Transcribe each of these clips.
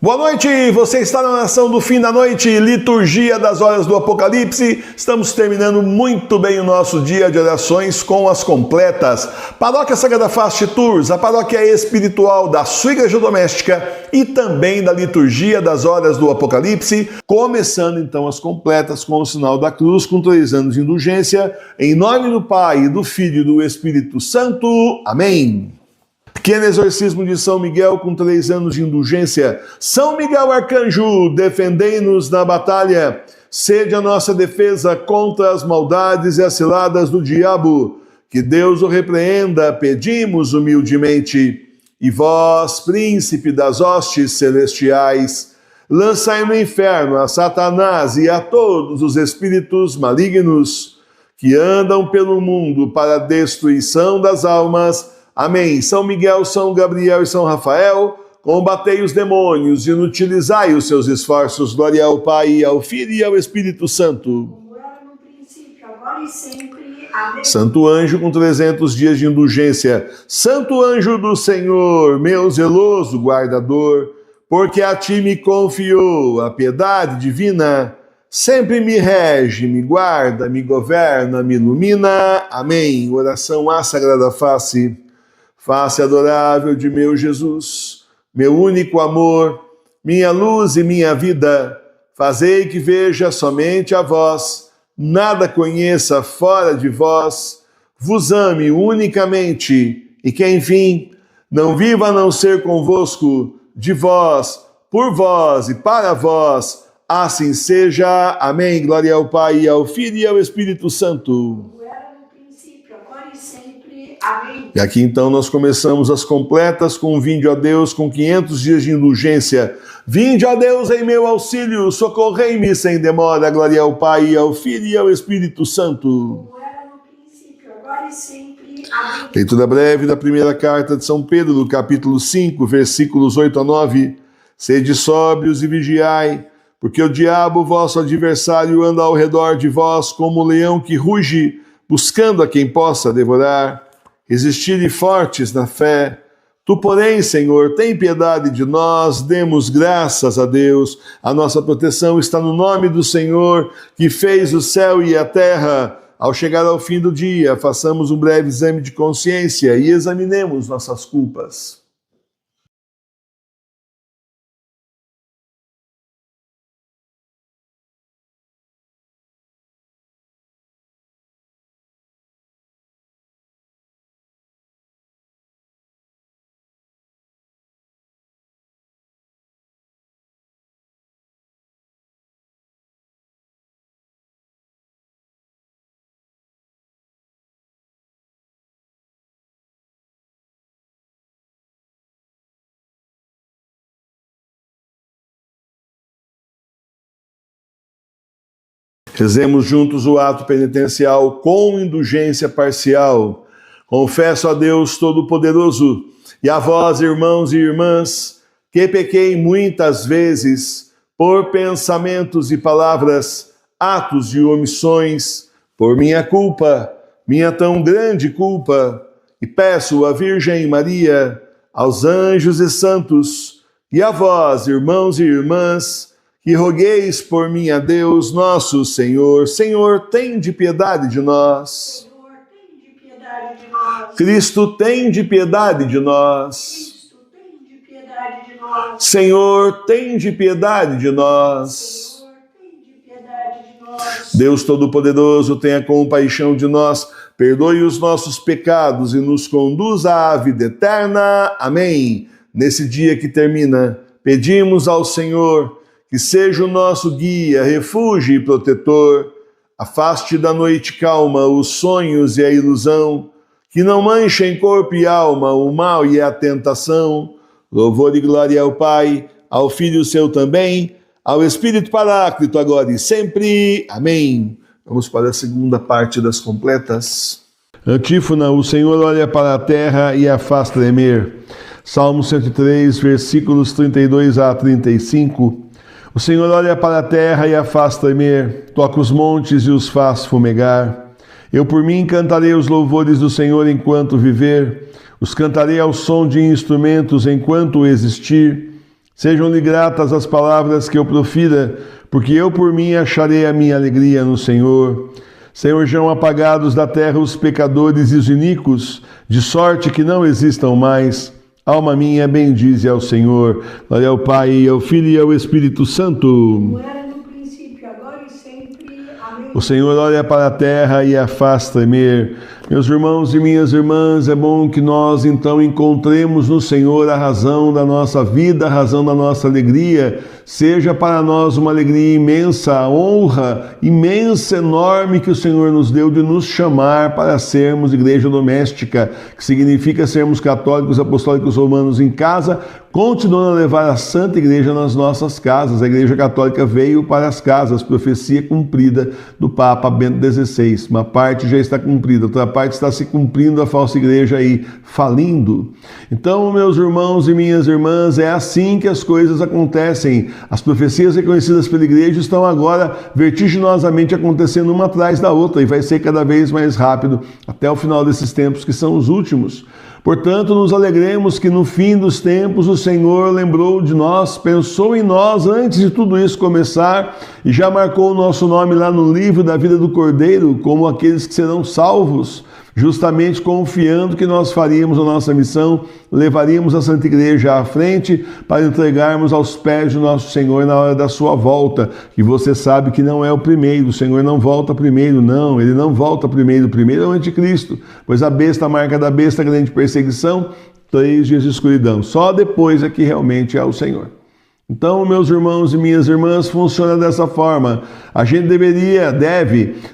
Boa noite, você está na oração do fim da noite, liturgia das horas do Apocalipse. Estamos terminando muito bem o nosso dia de orações com as completas. Paróquia Sagrada Fast Tours, a paróquia espiritual da sua igreja doméstica e também da liturgia das horas do Apocalipse. Começando então as completas com o sinal da cruz, com 3 anos de indulgência. Em nome do Pai, do Filho e do Espírito Santo. Amém. Pequeno exorcismo de São Miguel com 3 anos de indulgência. São Miguel Arcanjo, defendei-nos na batalha. Sede a nossa defesa contra as maldades e as ciladas do diabo. Que Deus o repreenda, pedimos humildemente. E vós, príncipe das hostes celestiais, lançai no inferno a Satanás e a todos os espíritos malignos que andam pelo mundo para a destruição das almas. Amém. São Miguel, São Gabriel e São Rafael, combatei os demônios e inutilizai os seus esforços. Glória ao Pai, ao Filho e ao Espírito Santo. Como era no princípio, agora e sempre. Amém. Santo anjo com 300 dias de indulgência. Santo anjo do Senhor, meu zeloso guardador, porque a ti me confiou a piedade divina, sempre me rege, me guarda, me governa, me ilumina. Amém. Oração à Sagrada Face. Face adorável de meu Jesus, meu único amor, minha luz e minha vida, fazei que veja somente a vós, nada conheça fora de vós, vos ame unicamente, e que, enfim, não viva a não ser convosco, de vós, por vós e para vós, assim seja. Amém. Glória ao Pai, ao Filho e ao Espírito Santo. Amém. E aqui então nós começamos as completas com vinde a Deus com 500 dias de indulgência. Vinde a Deus em meu auxílio, socorrei-me sem demora. Glória ao Pai, ao Filho e ao Espírito Santo. Como era no princípio, agora e sempre. Amém. Leitura breve da primeira carta de São Pedro, do capítulo 5, versículos 8 a 9. Sede sóbrios e vigiai, porque o diabo, vosso adversário, anda ao redor de vós como um leão que ruge, buscando a quem possa devorar. Resistirem fortes na fé. Tu, porém, Senhor, tem piedade de nós, demos graças a Deus. A nossa proteção está no nome do Senhor, que fez o céu e a terra. Ao chegar ao fim do dia, façamos um breve exame de consciência e examinemos nossas culpas. Rezemos juntos o ato penitencial com indulgência parcial. Confesso a Deus Todo-Poderoso e a vós, irmãos e irmãs, que pequei muitas vezes por pensamentos e palavras, atos e omissões, por minha culpa, minha tão grande culpa, e peço à Virgem Maria, aos anjos e santos, e a vós, irmãos e irmãs, que rogueis por mim a Deus nosso Senhor. Senhor, tende piedade de nós. Senhor, tende piedade de nós. Cristo, tende piedade de nós. Cristo, tende piedade de nós. Senhor, tende piedade de nós. Senhor, tende piedade de nós. Deus Todo-Poderoso, tenha compaixão de nós, perdoe os nossos pecados e nos conduza à vida eterna. Amém. Nesse dia que termina, pedimos ao Senhor que seja o nosso guia, refúgio e protetor, afaste da noite calma os sonhos e a ilusão, que não manchem corpo e alma o mal e a tentação. Louvor e glória ao Pai, ao Filho seu também, ao Espírito Paráclito, agora e sempre. Amém. Vamos para a segunda parte das completas. Antífona: o Senhor olha para a terra e a faz tremer. Salmo 103, versículos 32 a 35. O Senhor olha para a terra e a faz tremer, toca os montes e os faz fumegar. Eu por mim cantarei os louvores do Senhor enquanto viver, os cantarei ao som de instrumentos enquanto existir. Sejam-lhe gratas as palavras que eu profira, porque eu por mim acharei a minha alegria no Senhor. Sejam apagados da terra os pecadores e os iníquos, de sorte que não existam mais. Alma minha, bendize ao Senhor. Glória ao Pai, ao Filho e ao Espírito Santo. Como era no princípio, agora e sempre. Amém. O Senhor olha para a terra e a faz tremer. Meus irmãos e minhas irmãs, é bom que nós então encontremos no Senhor a razão da nossa vida, a razão da nossa alegria. Seja para nós uma alegria imensa, a honra imensa, enorme que o Senhor nos deu de nos chamar para sermos igreja doméstica, que significa sermos católicos, apostólicos, romanos em casa, continuando a levar a Santa Igreja nas nossas casas. A Igreja Católica veio para as casas, profecia cumprida do Papa Bento XVI. Uma parte já está cumprida, outra parte está se cumprindo, a falsa igreja aí falindo. Então, meus irmãos e minhas irmãs, é assim que as coisas acontecem. As profecias reconhecidas pela igreja estão agora vertiginosamente acontecendo uma atrás da outra e vai ser cada vez mais rápido até o final desses tempos que são os últimos. Portanto, nos alegremos que no fim dos tempos o Senhor lembrou de nós, pensou em nós antes de tudo isso começar e já marcou o nosso nome lá no livro da vida do Cordeiro como aqueles que serão salvos, justamente confiando que nós faríamos a nossa missão, levaríamos a Santa Igreja à frente para entregarmos aos pés do nosso Senhor na hora da sua volta. E você sabe que não é o primeiro, o Senhor não volta primeiro, não, ele não volta primeiro, primeiro é o anticristo, pois a besta, a marca da besta, a grande perseguição, 3 dias de escuridão, só depois é que realmente é o Senhor. Então, meus irmãos e minhas irmãs, funciona dessa forma. A gente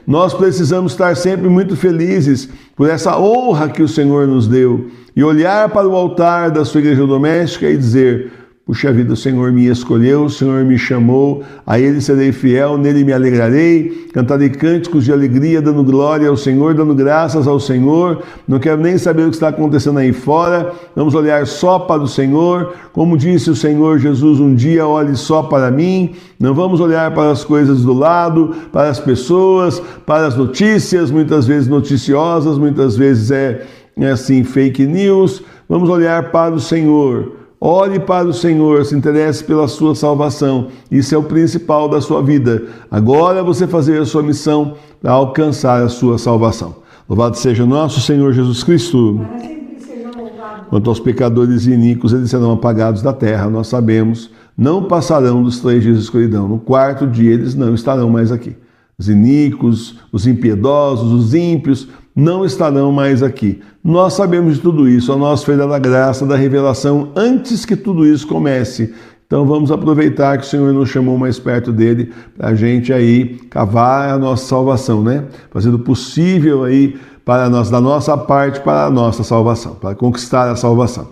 nós precisamos estar sempre muito felizes por essa honra que o Senhor nos deu e olhar para o altar da sua igreja doméstica e dizer: puxa vida, o Senhor me escolheu, o Senhor me chamou, a Ele serei fiel, nele me alegrarei, cantarei cânticos de alegria, dando glória ao Senhor, dando graças ao Senhor. Não quero nem saber o que está acontecendo aí fora, vamos olhar só para o Senhor. Como disse o Senhor Jesus um dia, olhe só para mim. Não vamos olhar para as coisas do lado, para as pessoas, para as notícias, muitas vezes noticiosas, muitas vezes é assim, fake news. Vamos olhar para o Senhor. Olhe para o Senhor, se interesse pela sua salvação. Isso é o principal da sua vida. Agora você fazer a sua missão para alcançar a sua salvação. Louvado seja nosso Senhor Jesus Cristo. Para sempre seja louvado. Quanto aos pecadores iníquos, eles serão apagados da terra, nós sabemos, não passarão dos 3 dias de escuridão. No 4º dia eles não estarão mais aqui. Os iníquos, os impiedosos, os ímpios não estarão mais aqui. Nós sabemos de tudo isso, a nós foi dada a graça da revelação antes que tudo isso comece. Então vamos aproveitar que o Senhor nos chamou mais perto dele para a gente aí cavar a nossa salvação, né? Fazendo o possível aí para nós, da nossa parte para a nossa salvação, para conquistar a salvação.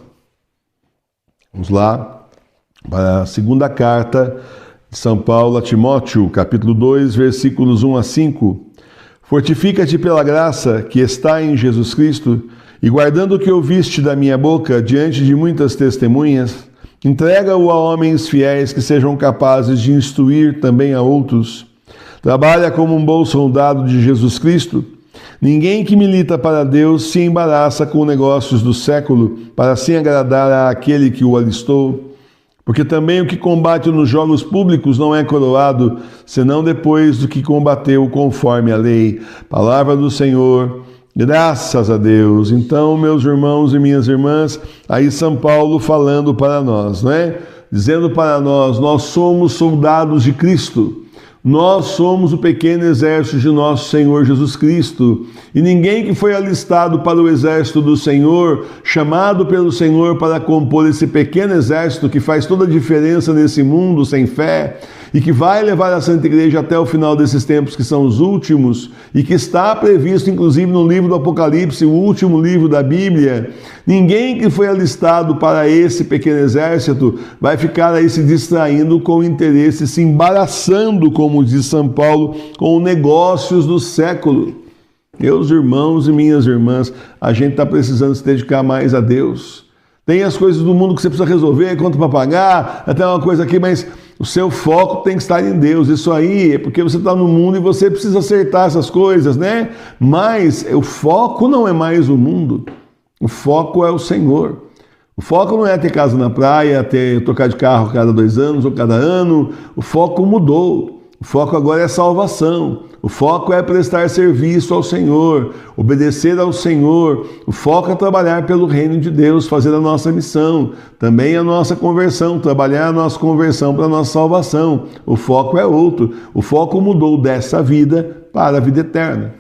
Vamos lá para a segunda carta de São Paulo a Timóteo, capítulo 2, versículos 1 a 5. Fortifica-te pela graça que está em Jesus Cristo, e guardando o que ouviste da minha boca diante de muitas testemunhas, entrega-o a homens fiéis que sejam capazes de instruir também a outros. Trabalha como um bom soldado de Jesus Cristo. Ninguém que milita para Deus se embaraça com negócios do século, para assim agradar àquele que o alistou. Porque também o que combate nos jogos públicos não é coroado, senão depois do que combateu conforme a lei. Palavra do Senhor, graças a Deus. Então, meus irmãos e minhas irmãs, aí São Paulo falando para nós, não é? Dizendo para nós, nós somos soldados de Cristo. Nós somos o pequeno exército de nosso Senhor Jesus Cristo. E ninguém que foi alistado para o exército do Senhor, chamado pelo Senhor para compor esse pequeno exército que faz toda a diferença nesse mundo sem fé e que vai levar a Santa Igreja até o final desses tempos que são os últimos e que está previsto inclusive no livro do Apocalipse, o último livro da Bíblia. Ninguém que foi alistado para esse pequeno exército vai ficar aí se distraindo com interesse, se embaraçando, como diz São Paulo, com negócios do século. Meus irmãos e minhas irmãs, a gente está precisando se dedicar mais a Deus. Tem as coisas do mundo que você precisa resolver, conta para pagar, até uma coisa aqui, mas o seu foco tem que estar em Deus. Isso aí é porque você está no mundo e você precisa acertar essas coisas, né? Mas o foco não é mais o mundo. O foco é o Senhor. O foco não é ter casa na praia, trocar de carro cada 2 anos ou cada ano. O foco mudou. O foco agora é salvação. O foco é prestar serviço ao Senhor, obedecer ao Senhor. O foco é trabalhar pelo reino de Deus, fazer a nossa missão, também a nossa conversão, trabalhar a nossa conversão para a nossa salvação. O foco é outro. O foco mudou dessa vida para a vida eterna.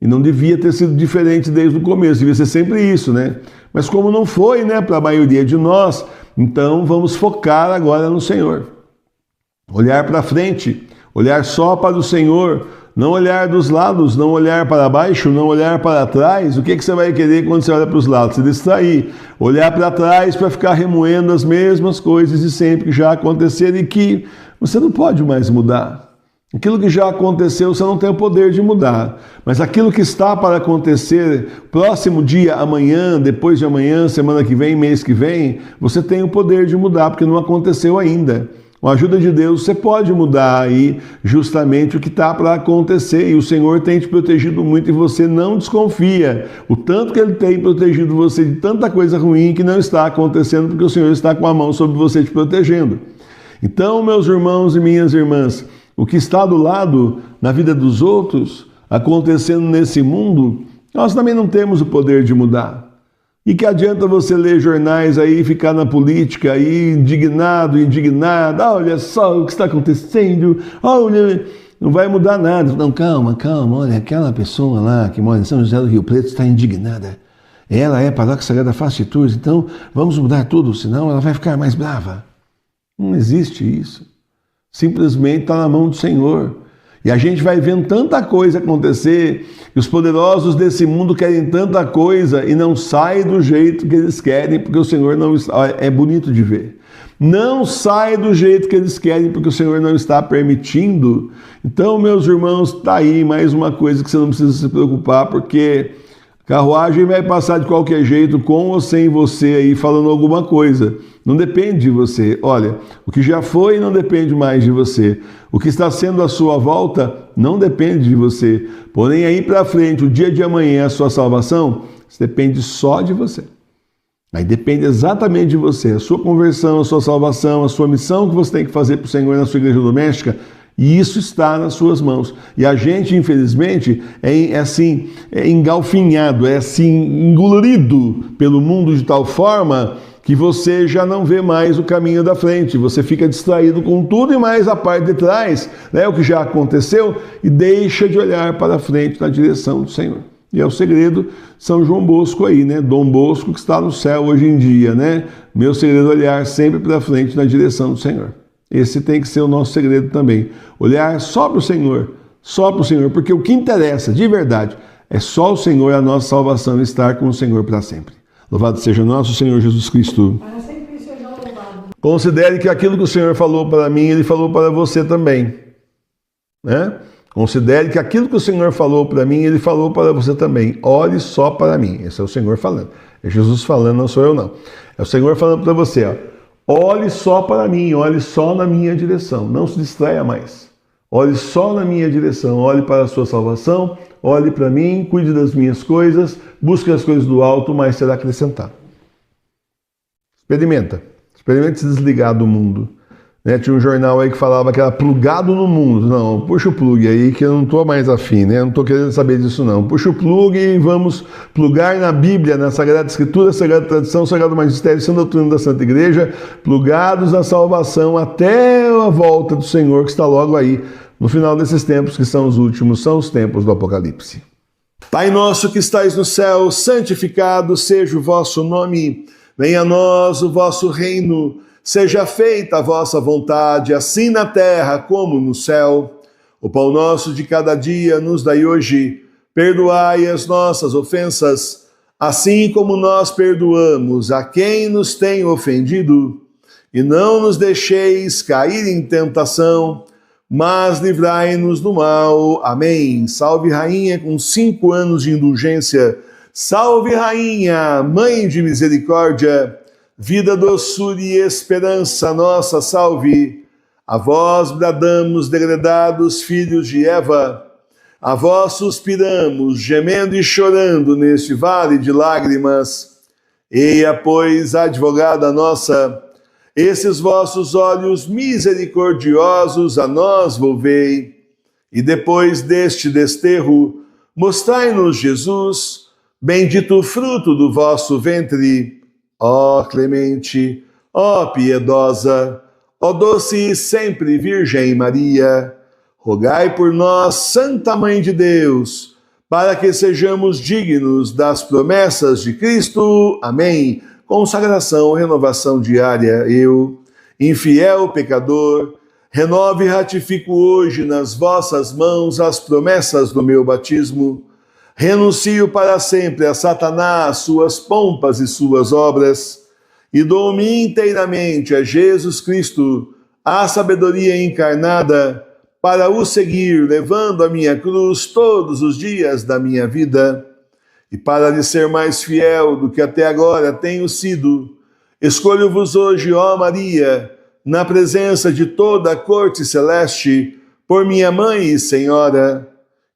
E não devia ter sido diferente desde o começo, devia ser sempre isso, né? Mas como não foi, né, para a maioria de nós, então vamos focar agora no Senhor. Olhar para frente, olhar só para o Senhor, não olhar dos lados, não olhar para baixo, não olhar para trás. O que você vai querer quando você olha para os lados? Se distrair. Olhar para trás para ficar remoendo as mesmas coisas de sempre que já aconteceram e que você não pode mais mudar. Aquilo que já aconteceu, você não tem o poder de mudar. Mas aquilo que está para acontecer, próximo dia, amanhã, depois de amanhã, semana que vem, mês que vem, você tem o poder de mudar, porque não aconteceu ainda. Com a ajuda de Deus, você pode mudar aí justamente o que está para acontecer. E o Senhor tem te protegido muito e você não desconfia. O tanto que Ele tem protegido você de tanta coisa ruim que não está acontecendo, porque o Senhor está com a mão sobre você te protegendo. Então, meus irmãos e minhas irmãs, o que está do lado na vida dos outros, acontecendo nesse mundo, nós também não temos o poder de mudar. E que adianta você ler jornais aí e ficar na política aí indignado, olha só o que está acontecendo, olha, não vai mudar nada. Não, calma, olha, aquela pessoa lá que mora em São José do Rio Preto está indignada. Ela é paróquia sagrada Fast Tours, então vamos mudar tudo, senão ela vai ficar mais brava. Não existe isso. Simplesmente está na mão do Senhor. E a gente vai vendo tanta coisa acontecer, e os poderosos desse mundo querem tanta coisa e não sai do jeito que eles querem, porque o Senhor não está... É bonito de ver. Não sai do jeito que eles querem, porque o Senhor não está permitindo. Então, meus irmãos, está aí mais uma coisa que você não precisa se preocupar, porque a carruagem vai passar de qualquer jeito, com ou sem você aí falando alguma coisa. Não depende de você. Olha, o que já foi não depende mais de você. O que está sendo a sua volta não depende de você. Porém, aí para frente, o dia de amanhã, a sua salvação, isso depende só de você. Aí depende exatamente de você. A sua conversão, a sua salvação, a sua missão que você tem que fazer para o Senhor na sua igreja doméstica, e isso está nas suas mãos. E a gente, infelizmente, é engalfinhado, é assim, engolido pelo mundo de tal forma que você já não vê mais o caminho da frente. Você fica distraído com tudo e mais a parte de trás, né, o que já aconteceu, e deixa de olhar para frente na direção do Senhor. E é o segredo São João Bosco aí, né? Dom Bosco que está no céu hoje em dia, né? Meu segredo é olhar sempre para frente na direção do Senhor. Esse tem que ser o nosso segredo também. Olhar só para o Senhor, porque o que interessa de verdade é só o Senhor, a nossa salvação, estar com o Senhor para sempre. Louvado seja nosso Senhor Jesus Cristo. Para sempre seja louvado. Considere que aquilo que o Senhor falou para mim, Ele falou para você também. Né? Considere que aquilo que o Senhor falou para mim, Ele falou para você também. Olhe só para mim. Esse é o Senhor falando. É Jesus falando, não sou eu não. É o Senhor falando para você, ó. Olhe só para mim, olhe só na minha direção. Não se distraia mais. Olhe só na minha direção, olhe para a sua salvação, olhe para mim, cuide das minhas coisas, busque as coisas do alto, mas será acrescentado. Experimente se desligar do mundo. Né? Tinha um jornal aí que falava que era plugado no mundo. Não, puxa o plug aí que eu não estou mais afim, né? Eu não estou querendo saber disso não. Puxa o plug e vamos plugar na Bíblia, na Sagrada Escritura, Sagrada Tradição, Sagrado Magistério, Sã Doutrina da Santa Igreja, plugados na salvação até a volta do Senhor que está logo aí. No final desses tempos, que são os últimos, são os tempos do Apocalipse. Pai nosso que estais no céu, santificado seja o vosso nome. Venha a nós o vosso reino. Seja feita a vossa vontade, assim na terra como no céu. O pão nosso de cada dia nos dai hoje. Perdoai as nossas ofensas, assim como nós perdoamos a quem nos tem ofendido. E não nos deixeis cair em tentação, mas livrai-nos do mal. Amém. Salve Rainha com 5 anos de indulgência. Salve Rainha, Mãe de Misericórdia, vida, doçura e esperança nossa, salve. A vós bradamos, degredados filhos de Eva. A vós suspiramos, gemendo e chorando neste vale de lágrimas. Eia, pois, advogada nossa, esses vossos olhos misericordiosos a nós volvei, e depois deste desterro, mostrai-nos Jesus, bendito o fruto do vosso ventre. Ó clemente, ó piedosa, ó doce e sempre Virgem Maria, rogai por nós, Santa Mãe de Deus, para que sejamos dignos das promessas de Cristo. Amém. Consagração, renovação diária. Eu, infiel pecador, renovo e ratifico hoje nas vossas mãos as promessas do meu batismo. Renuncio para sempre a Satanás, suas pompas e suas obras, e dou-me inteiramente a Jesus Cristo, a sabedoria encarnada, para o seguir, levando a minha cruz todos os dias da minha vida. E para lhe ser mais fiel do que até agora tenho sido, escolho-vos hoje, ó Maria, na presença de toda a corte celeste, por minha Mãe e Senhora.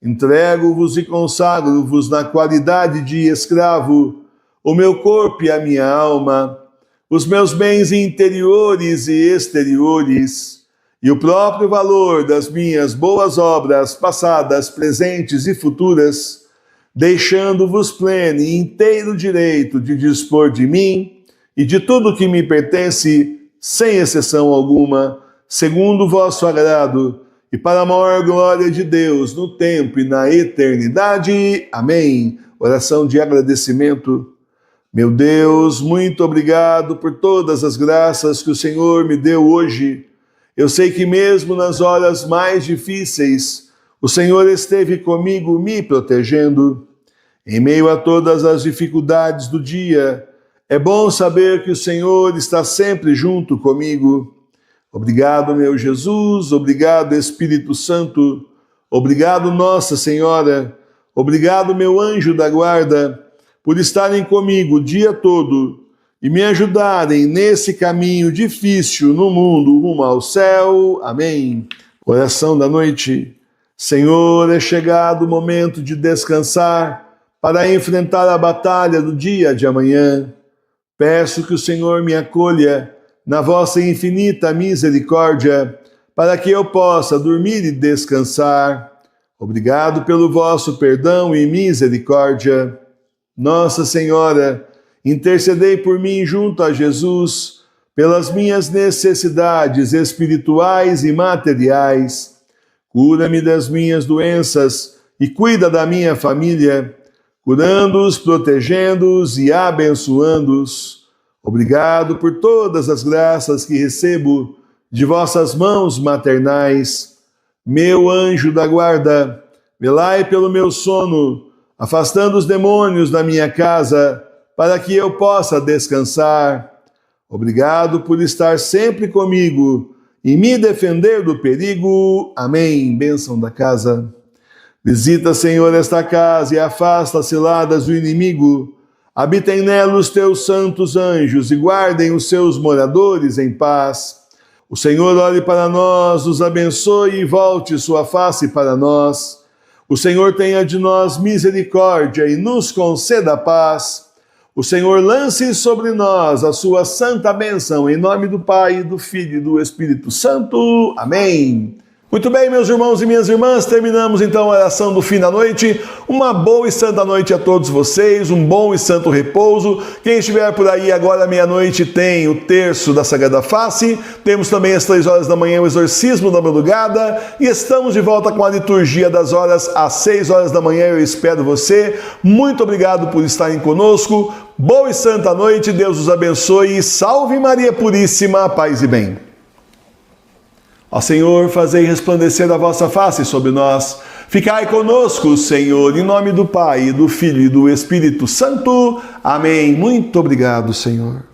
Entrego-vos e consagro-vos na qualidade de escravo, o meu corpo e a minha alma, os meus bens interiores e exteriores, e o próprio valor das minhas boas obras passadas, presentes e futuras, deixando-vos pleno e inteiro direito de dispor de mim e de tudo que me pertence, sem exceção alguma, segundo o vosso agrado, e para a maior glória de Deus, no tempo e na eternidade. Amém. Oração de agradecimento. Meu Deus, muito obrigado por todas as graças que o Senhor me deu hoje. Eu sei que mesmo nas horas mais difíceis, o Senhor esteve comigo me protegendo. Em meio a todas as dificuldades do dia, é bom saber que o Senhor está sempre junto comigo. Obrigado, meu Jesus, obrigado, Espírito Santo, obrigado, Nossa Senhora, obrigado, meu anjo da guarda, por estarem comigo o dia todo e me ajudarem nesse caminho difícil no mundo rumo ao céu. Amém. Oração da noite. Senhor, é chegado o momento de descansar para enfrentar a batalha do dia de amanhã. Peço que o Senhor me acolha na vossa infinita misericórdia, para que eu possa dormir e descansar. Obrigado pelo vosso perdão e misericórdia. Nossa Senhora, intercedei por mim junto a Jesus, pelas minhas necessidades espirituais e materiais. Cura-me das minhas doenças e cuida da minha família, curando-os, protegendo-os e abençoando-os. Obrigado por todas as graças que recebo de vossas mãos maternais. Meu anjo da guarda, velai pelo meu sono, afastando os demônios da minha casa, para que eu possa descansar. Obrigado por estar sempre comigo e me defender do perigo. Amém. Bênção da casa. Visita, Senhor, esta casa e afasta as ciladas do inimigo. Habitem nela os teus santos anjos e guardem os seus moradores em paz. O Senhor olhe para nós, nos abençoe e volte sua face para nós. O Senhor tenha de nós misericórdia e nos conceda paz. O Senhor lance sobre nós a sua santa bênção, em nome do Pai, do Filho e do Espírito Santo. Amém. Muito bem, meus irmãos e minhas irmãs, terminamos então a oração do fim da noite. Uma boa e santa noite a todos vocês, um bom e santo repouso. Quem estiver por aí agora meia-noite tem o terço da Sagrada Face, temos também às 3 horas da manhã o exorcismo da madrugada e estamos de volta com a liturgia das horas às 6 horas da manhã. Eu espero você. Muito obrigado por estarem conosco. Boa e santa noite, Deus os abençoe. Salve Maria Puríssima, paz e bem. Ó Senhor, fazei resplandecer a vossa face sobre nós. Ficai conosco, Senhor, em nome do Pai, do Filho e do Espírito Santo. Amém. Muito obrigado, Senhor.